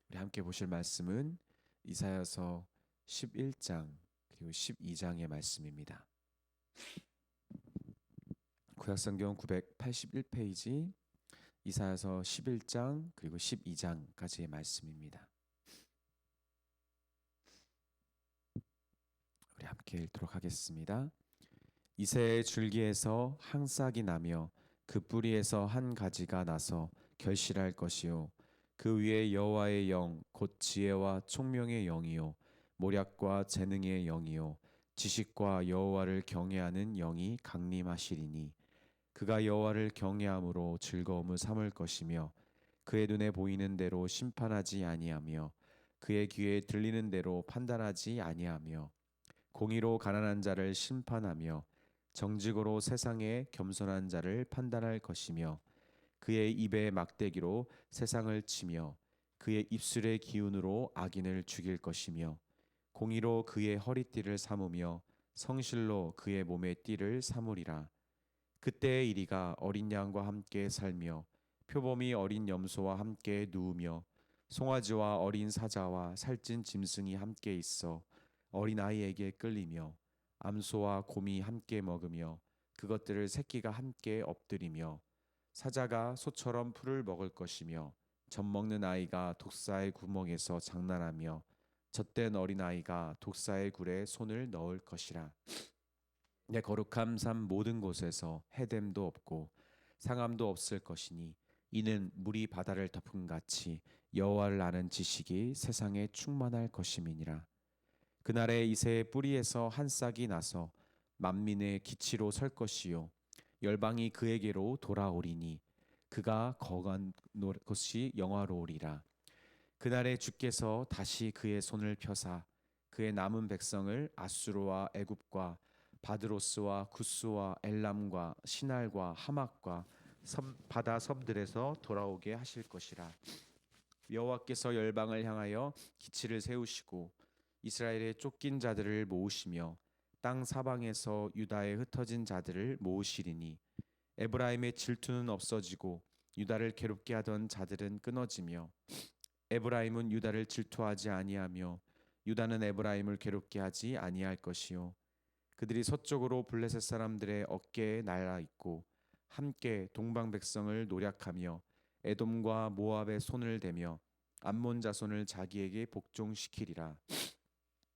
우리 함께 보실 말씀은 이사야서 11장 그리고 12장의 말씀입니다. 구약성경 981페이지 이사야서 11장 그리고 12장까지의 말씀입니다. 우리 함께 읽도록 하겠습니다. 이새의 줄기에서 한 싹이 나며 그 뿌리에서 한 가지가 나서 결실할 것이요 그 위에 여호와의 영 곧 지혜와 총명의 영이요 모략과 재능의 영이요 지식과 여호와를 경외하는 영이 강림하시리니 그가 여호와를 경외함으로 즐거움을 삼을 것이며 그의 눈에 보이는 대로 심판하지 아니하며 그의 귀에 들리는 대로 판단하지 아니하며 공의로 가난한 자를 심판하며 정직으로 세상에 겸손한 자를 판단할 것이며 그의 입의 막대기로 세상을 치며 그의 입술의 기운으로 악인을 죽일 것이며 공의로 그의 허리띠를 삼으며 성실로 그의 몸의 띠를 삼으리라. 그때의 이리가 어린 양과 함께 살며 표범이 어린 염소와 함께 누우며 송아지와 어린 사자와 살찐 짐승이 함께 있어 어린아이에게 끌리며 암소와 곰이 함께 먹으며 그것들을 새끼가 함께 엎드리며 사자가 소처럼 풀을 먹을 것이며 젖 먹는 아이가 독사의 구멍에서 장난하며 젖된 어린아이가 독사의 굴에 손을 넣을 것이라. 내 거룩함 삼 모든 곳에서 해됨도 없고 상함도 없을 것이니 이는 물이 바다를 덮은 같이 여호와를 아는 지식이 세상에 충만할 것임이니라. 그날에 이새의 뿌리에서 한 싹이 나서 만민의 기치로 설 것이요 열방이 그에게로 돌아오리니 그가 거한 것이 영화로우리라. 그날에 주께서 다시 그의 손을 펴사 그의 남은 백성을 아수르와 애굽과 바드로스와 구스와 엘람과 시날과 하막과 바다 섬들에서 돌아오게 하실 것이라. 여호와께서 열방을 향하여 기치를 세우시고 이스라엘의 쫓긴 자들을 모으시며 땅 사방에서 유다에 흩어진 자들을 모으시리니 에브라임의 질투는 없어지고 유다를 괴롭게 하던 자들은 끊어지며 에브라임은 유다를 질투하지 아니하며 유다는 에브라임을 괴롭게 하지 아니할 것이요 그들이 서쪽으로 블레셋 사람들의 어깨에 날아 있고 함께 동방 백성을 노략하며 에돔과 모압의 손을 대며 암몬 자손을 자기에게 복종시키리라.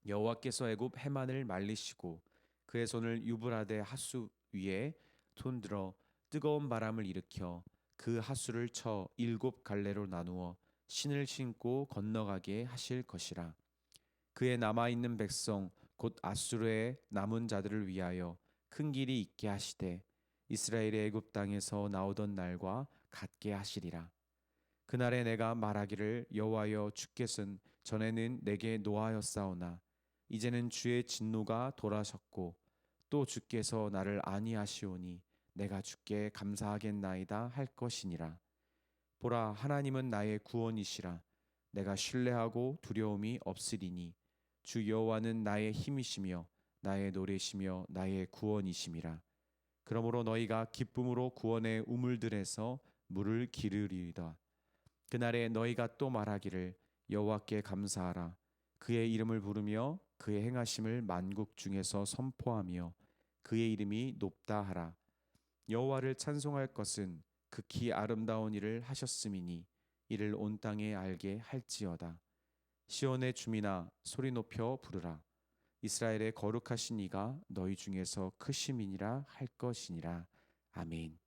여호와께서 애굽 해만을 말리시고 그의 손을 유브라데 하수 위에 손들어 뜨거운 바람을 일으켜 그 하수를 쳐 7갈래로 나누어 신을 신고 건너가게 하실 것이라. 그의 남아있는 백성 곧 아수르의 남은 자들을 위하여 큰 길이 있게 하시되 이스라엘의 애굽 땅에서 나오던 날과 같게 하시리라. 그날에 내가 말하기를 여호와여 주께서는 전에는 내게 노하였사오나 이제는 주의 진노가 돌아섰고 또 주께서 나를 아니하시오니 내가 주께 감사하겠나이다 할 것이니라. 보라 하나님은 나의 구원이시라. 내가 신뢰하고 두려움이 없으리니 주 여호와는 나의 힘이시며 나의 노래시며 나의 구원이심이라. 그러므로 너희가 기쁨으로 구원의 우물들에서 물을 기르리이다. 그날에 너희가 또 말하기를 여호와께 감사하라. 그의 이름을 부르며 그의 행하심을 만국 중에서 선포하며 그의 이름이 높다 하라. 여호와를 찬송할 것은 극히 아름다운 일을 하셨음이니 이를 온 땅에 알게 할지어다. 시온의 주민아 소리 높여 부르라. 이스라엘의 거룩하신 이가 너희 중에서 크심이니라 할 것이니라. 아멘.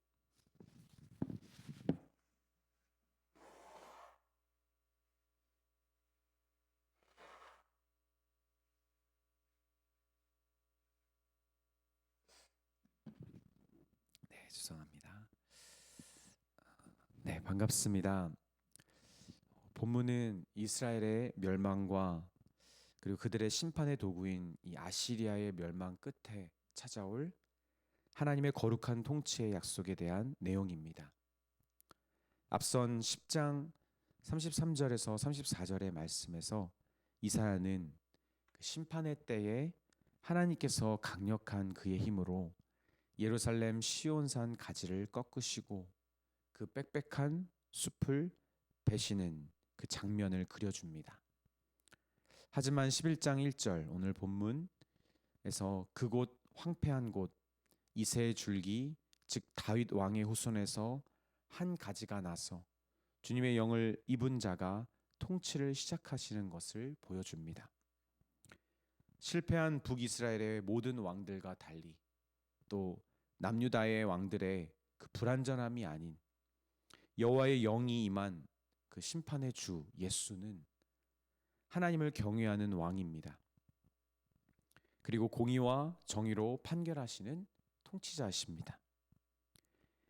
네, 죄송합니다. 네, 반갑습니다. 본문은 이스라엘의 멸망과 그리고 그들의 심판의 도구인 이 아시리아의 멸망 끝에 찾아올 하나님의 거룩한 통치의 약속에 대한 내용입니다. 앞선 10장 33절에서 34절의 말씀에서 이사야는 그 심판의 때에 하나님께서 강력한 그의 힘으로 예루살렘 시온산 가지를 꺾으시고 그 빽빽한 숲을 베시는 그 그 장면을 그려줍니다. 하지만 11장 1절 오늘 본문에서 그곳 황폐한 곳 이새의 줄기 즉 다윗 왕의 후손에서 한 가지가 나서 주님의 영을 입은 자가 통치를 시작하시는 것을 보여줍니다. 실패한 북이스라엘의 모든 왕들과 달리 또 남유다의 왕들의 그 불완전함이 아닌 여호와의 영이 임한 그 심판의 주 예수는 하나님을 경외하는 왕입니다. 그리고 공의와 정의로 판결하시는 통치자이십니다.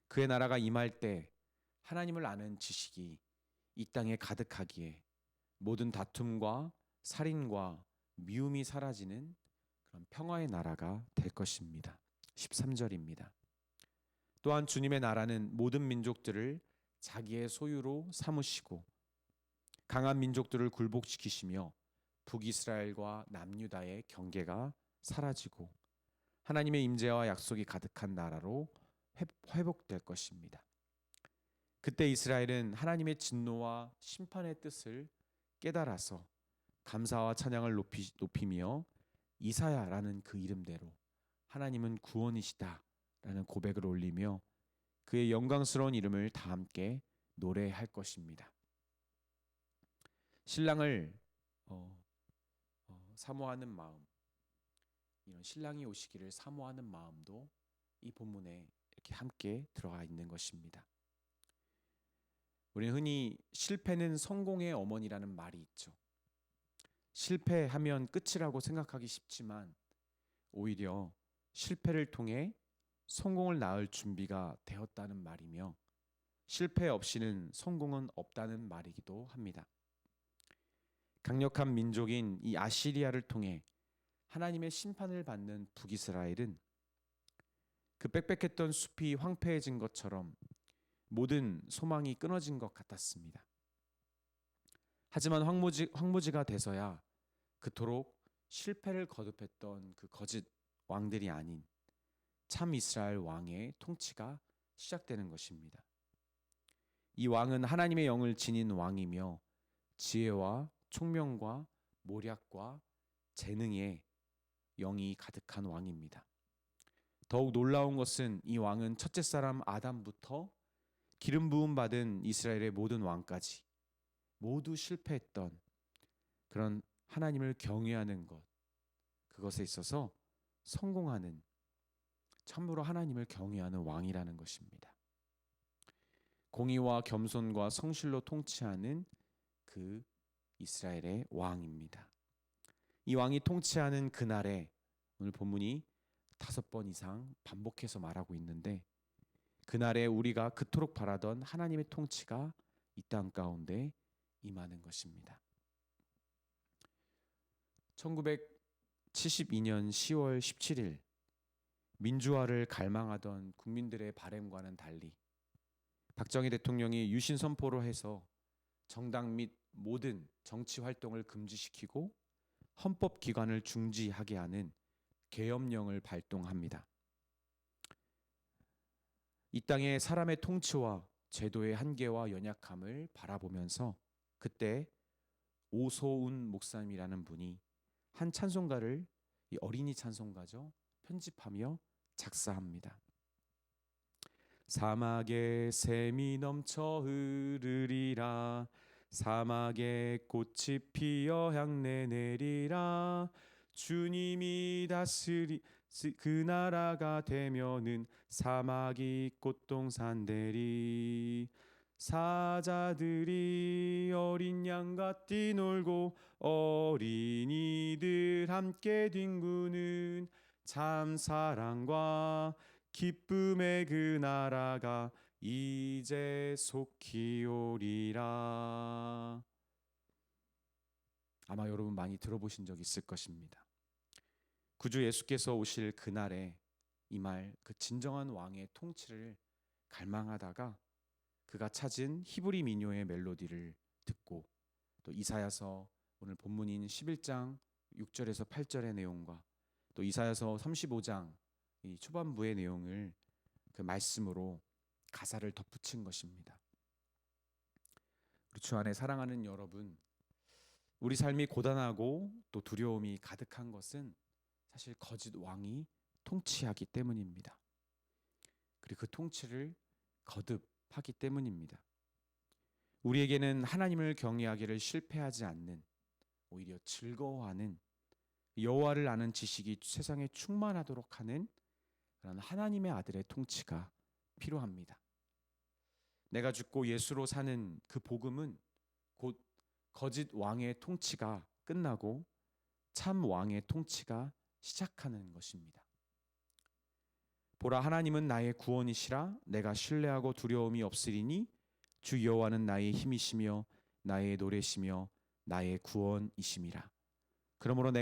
그의 나라가 임할 때 하나님을 아는 지식이 이 땅에 가득하기에 모든 다툼과 살인과 미움이 사라지는 그런 평화의 나라가 될 것입니다. 13절입니다. 또한 주님의 나라는 모든 민족들을 자기의 소유로 삼으시고 강한 민족들을 굴복시키시며 북이스라엘과 남유다의 경계가 사라지고 하나님의 임재와 약속이 가득한 나라로 회복될 것입니다. 그때 이스라엘은 하나님의 진노와 심판의 뜻을 깨달아서 감사와 찬양을 높이며 이사야라는 그 이름대로 하나님은 구원이시다라는 고백을 올리며 그의 영광스러운 이름을 다 함께 노래할 것입니다. 신랑을 사모하는 마음, 이런 신랑이 오시기를 사모하는 마음도 이 본문에 이렇게 함께 들어가 있는 것입니다. 우리는 흔히 실패는 성공의 어머니라는 말이 있죠. 실패하면 끝이라고 생각하기 쉽지만 오히려 실패를 통해 성공을 낳을 준비가 되었다는 말이며 실패 없이는 성공은 없다는 말이기도 합니다. 강력한 민족인 이 아시리아를 통해 하나님의 심판을 받는 북이스라엘은 그 빽빽했던 숲이 황폐해진 것처럼 모든 소망이 끊어진 것 같았습니다. 하지만 황무지가 돼서야 그토록 실패를 거듭했던 그 거짓 왕들이 아닌 참 이스라엘 왕의 통치가 시작되는 것입니다. 이 왕은 하나님의 영을 지닌 왕이며 지혜와 총명과 모략과 재능의 영이 가득한 왕입니다. 더욱 놀라운 것은 이 왕은 첫째 사람 아담부터 기름 부음 받은 이스라엘의 모든 왕까지 모두 실패했던 그런 하나님을 경외하는 것, 그것에 있어서 성공하는 참으로 하나님을 경외하는 왕이라는 것입니다. 공의와 겸손과 성실로 통치하는 그 이스라엘의 왕입니다. 이 왕이 통치하는 그날에 오늘 본문이 5번 이상 반복해서 말하고 있는데 그날에 우리가 그토록 바라던 하나님의 통치가 이 땅 가운데 임하는 것입니다. 1972년 10월 17일 민주화를 갈망하던 국민들의 바람과는 달리 박정희 대통령이 유신 선포로 해서 정당 및 모든 정치 활동을 금지시키고 헌법 기관을 중지하게 하는 계엄령을 발동합니다. 이 땅의 사람의 통치와 제도의 한계와 연약함을 바라보면서 그때 오소운 목사님이라는 분이 한 찬송가를 이 어린이 찬송가죠. 편집하며 작사합니다. 사막에 샘이 넘쳐 흐르리라 사막에 꽃이 피어 향내 내리라 주님이 다스리 그 나라가 되면은 사막이 꽃동산 되리 사자들이 어린 양과 뛰놀고 어린이들 함께 뒹구는 참 사랑과 기쁨의 그 나라가 이제 속히 오리라. 아마 여러분 많이 들어보신 적 있을 것입니다. 구주 예수께서 오실 그날에 임할 그 진정한 왕의 통치를 갈망하다가 그가 찾은 히브리 민요의 멜로디를 듣고 또 이사야서 오늘 본문인 11장 6절에서 8절의 내용과 또 이사야서 35장 이 초반부의 내용을 그 말씀으로 가사를 덧붙인 것입니다. 우리 주 안에 사랑하는 여러분, 우리 삶이 고단하고 또 두려움이 가득한 것은 사실 거짓 왕이 통치하기 때문입니다. 그리고 그 통치를 거듭하기 때문입니다. 우리에게는 하나님을 경외하기를 실패하지 않는, 오히려 즐거워하는, 여호와를 아는 지식이 세상에 충만하도록 하는 그런 하나님의 아들의 통치가 필요합니다. 내가 죽고 예수로 사는 그 복음은 곧 거짓 왕의 통치가 끝나고 참 왕의 통치가 시작하는 것입니다. 보라, 하나님은 나의 구원이시라. 내가 신뢰하고 두려움이 없으리니 주 여호와는 나의 힘이시며 나의 노래시며 나의 구원이심이라. 그러므로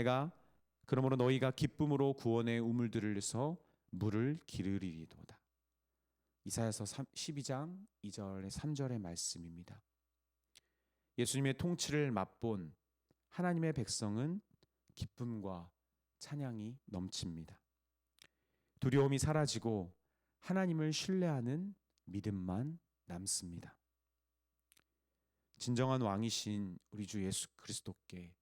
너희가 기쁨으로 구원의 우물들을 서 물을 기르리리도다. 이사야서 12장 2절의 3절의 말씀입니다. 예수님의 통치를 맛본 하나님의 백성은 기쁨과 찬양이 넘칩니다. 두려움이 사라지고 하나님을 신뢰하는 믿음만 남습니다. 진정한 왕이신 우리 주 예수 그리스도께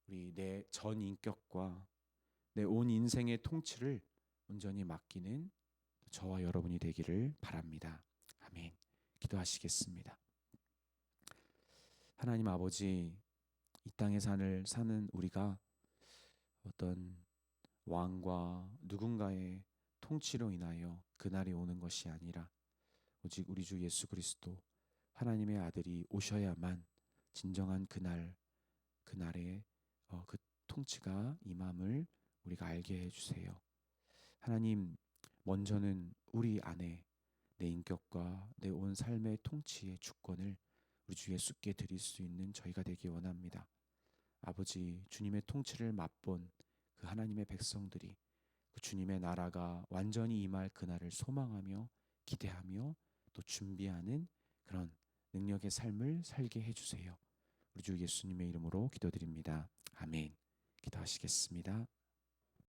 우리 내 전 인격과 내 온 인생의 통치를 온전히 맡기는 저와 여러분이 되기를 바랍니다. 아멘. 기도하시겠습니다. 하나님 아버지, 이 땅에 사는 우리가 어떤 왕과 누군가의 통치로 인하여 그날이 오는 것이 아니라 오직 우리 주 예수 그리스도 하나님의 아들이 오셔야만 진정한 그날의 그 통치가 임함을 우리가 알게 해주세요. 하나님, 먼저는 우리 안에 내 인격과 내 온 삶의 통치의 주권을 우리 주 예수께 드릴 수 있는 저희가 되기 원합니다. 아버지, 주님의 통치를 맛본 그 하나님의 백성들이 그 주님의 나라가 완전히 임할 그날을 소망하며 기대하며 또 준비하는 그런 능력의 삶을 살게 해주세요. 우리 주 예수님의 이름으로 기도드립니다. 아멘. 기도하시겠습니다.